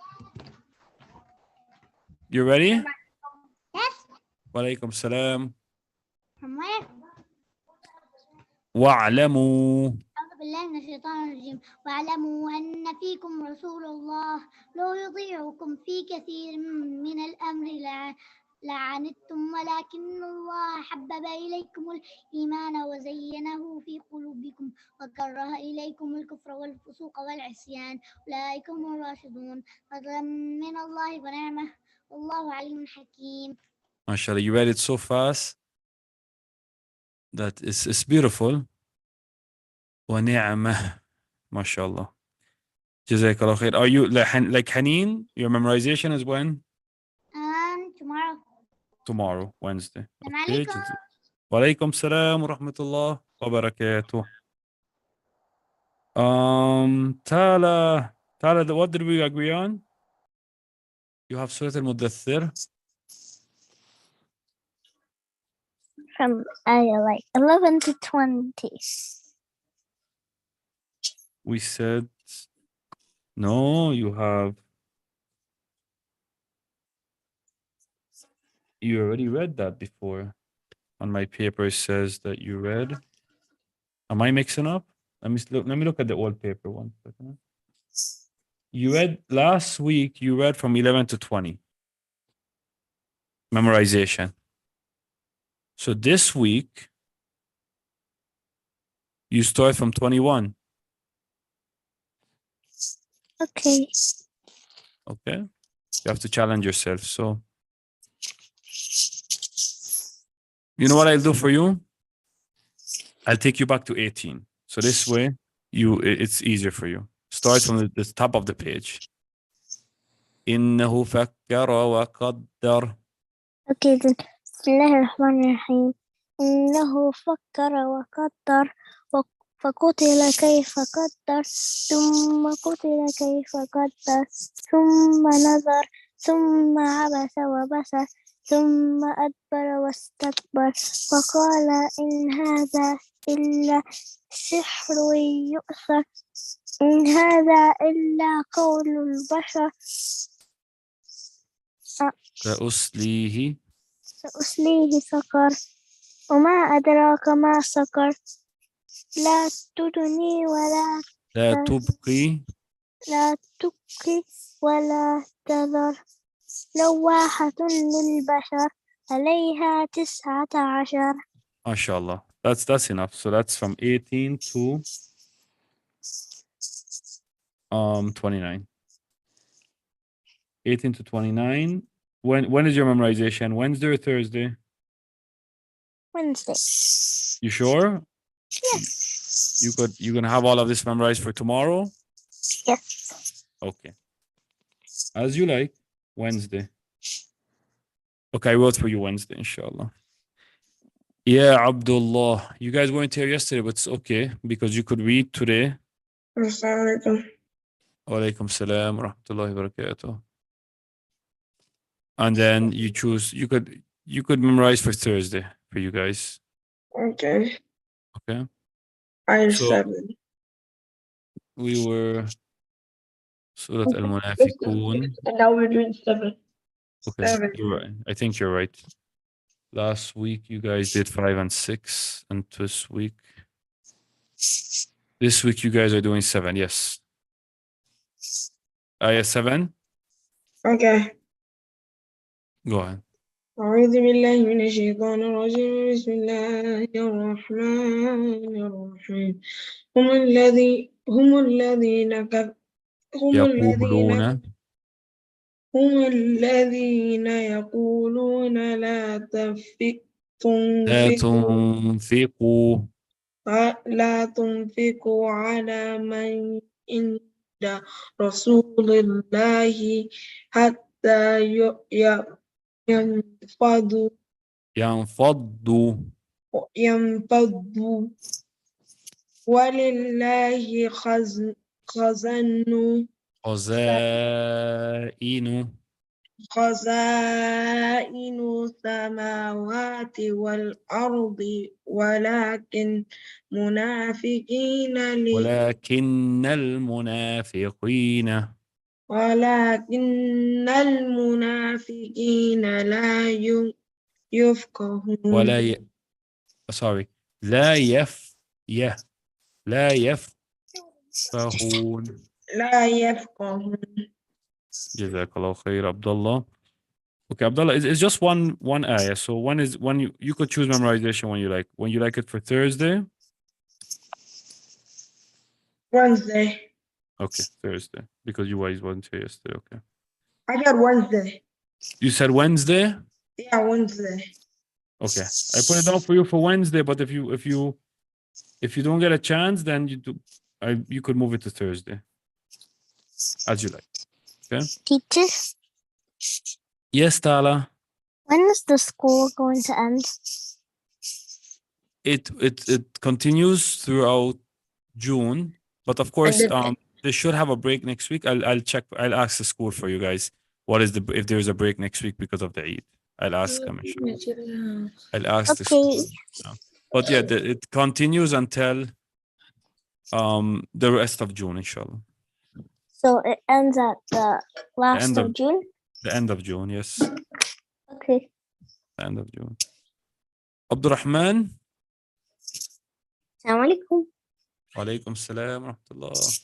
You ready? Yes. Walaikum salam. From where? واعلموا. أعوذ بالله من الشيطان الرجيم واعلموا أن فيكم رسول الله لو يطيعكم في كثير من الأمر لعنتم ولكن الله حبب إليكم الإيمان وزينه في قلوبكم وكره إليكم الكفر والفسوق والعصيان أولئك هم الراشدون فضلا من الله ونعمة والله عليم حكيم. MashaAllah, you read it so fast. That is, it's beautiful. ونعمة. MashaAllah. Jazakallah khair. Are you like Haneen? Your memorization is when? Tomorrow. Tomorrow, Wednesday. Assalamu Okay. alaikum. Walaikum salam wa rahmatullah wa barakatuh. Tala, what did we agree on? You have Surah Al-Muddathir. From like 11 to 20. We said, no, you already read that before. On my paper, it says that you read. Am I mixing up? Let me look at the old paper one second. You read last week, you read from 11 to 20. Memorization. So this week, you start from 21. Okay. Okay? You have to challenge yourself. So, you know what I'll do for you? I'll take you back to 18. So this way, it's easier for you. Start from the top of the page. إنه فكر وقدر. Okay then. بسم الله الرحمن الرحيم. إنه فكر وقدر فقتل كيف قدر ثم قتل كيف قدر ثم نظر ثم عبس وبصر ثم أدبر واستكبر فقال إن هذا إلا سحر يؤثر إن هذا إلا قول البشر سأصليه سأصليه سقر وما أدراك ما سقر لا تدني ولا لا تبقي لا تبقي ولا تذر لواحة للبشر عليها 19. MashaAllah. That's enough. So that's from 18 to 29. 18 to 29. When is your memorization? Wednesday or Thursday? Wednesday. You sure? Yes. You gonna have all of this memorized for tomorrow? Yes. Okay. As you like. Wednesday. Okay, I wrote for you Wednesday, inshallah. Yeah, Abdullah. You guys weren't here yesterday, but it's okay because you could read today. Assalamualaikum. Walaikum salam wa rahmatullahi wa barakatuh. And then you could memorize for Thursday for you guys. Okay. Okay. I So 7. we were Surah Okay. Al-Munafiqun. And now we're doing 7. Okay, 7. you're right. I think you're right. Last week you guys did 5 and 6, and this week you guys are doing 7. Yes. Ayah 7. Okay. Go ahead. أعوذ بالله من الشيطان الرجيم بسم الله الرحمن الرحيم هم الذين يقولون لا تنفقوا على من عند رسول الله حتى ينفضوا ولله خزائن خزائن السماوات والأرض ولكن المنافقين ولكن المنافقين لا يفقهون ولا ي... sorry لا يفقهون. لا يفقهون. جزاك الله خير عبد الله. Okay, Abdullah, it's just one ayah. So when you could choose memorization when you like. When you like it for Thursday? Wednesday. Okay, Thursday. Because you guys wasn't here yesterday. Okay. I got Wednesday. You said Wednesday? Yeah, Wednesday. Okay. I put it down for you for Wednesday, but if you don't get a chance, then you could move it to Thursday. As you like. Okay? Teacher, Yes, Tala. when is the school going to end? It continues throughout June, but of course, they should have a break next week. I'll check. I'll ask the school for you guys. If there's a break next week because of the Eid. I'll ask them. I'll ask the school. Yeah. But yeah, it continues until the rest of June, inshallah. So it ends at the last end of of- June? The end of June, yes. Okay. The end of June. Abdurrahman. Assalamu alaikum. Walaikum salam wa rahmatullah.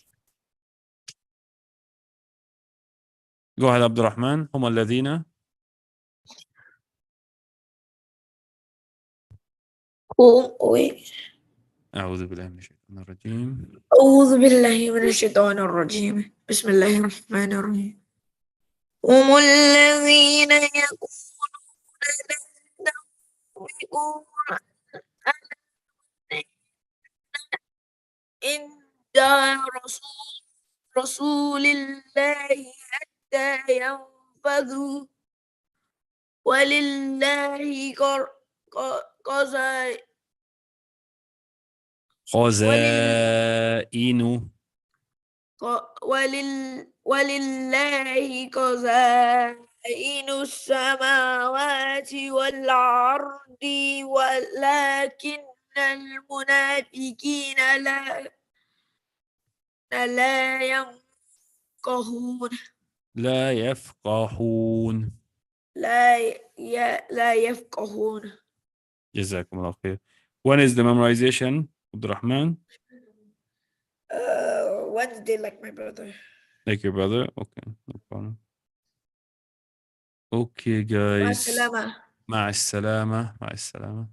Go ahead, Abdurrahman. هم الذين أعوذ بالله من الشيطان الرجيم. أعوذ بالله من الشيطان الرجيم. بسم الله الرحمن الرحيم. هم الذين يقولون لا تنفقوا عند رسول الله حتى ينفذوا ولله خزائن ولله خزائن السماوات والأرض ولكن المنافقين لا يفقهون. لا يفقهون. لا يفقهون. جزاكم الله خير. When is the memorization, Abdurrahman? Wednesday, like my brother. Like your brother? Okay, no problem. Okay, guys. مع السلامة. مع السلامة. مع السلامة.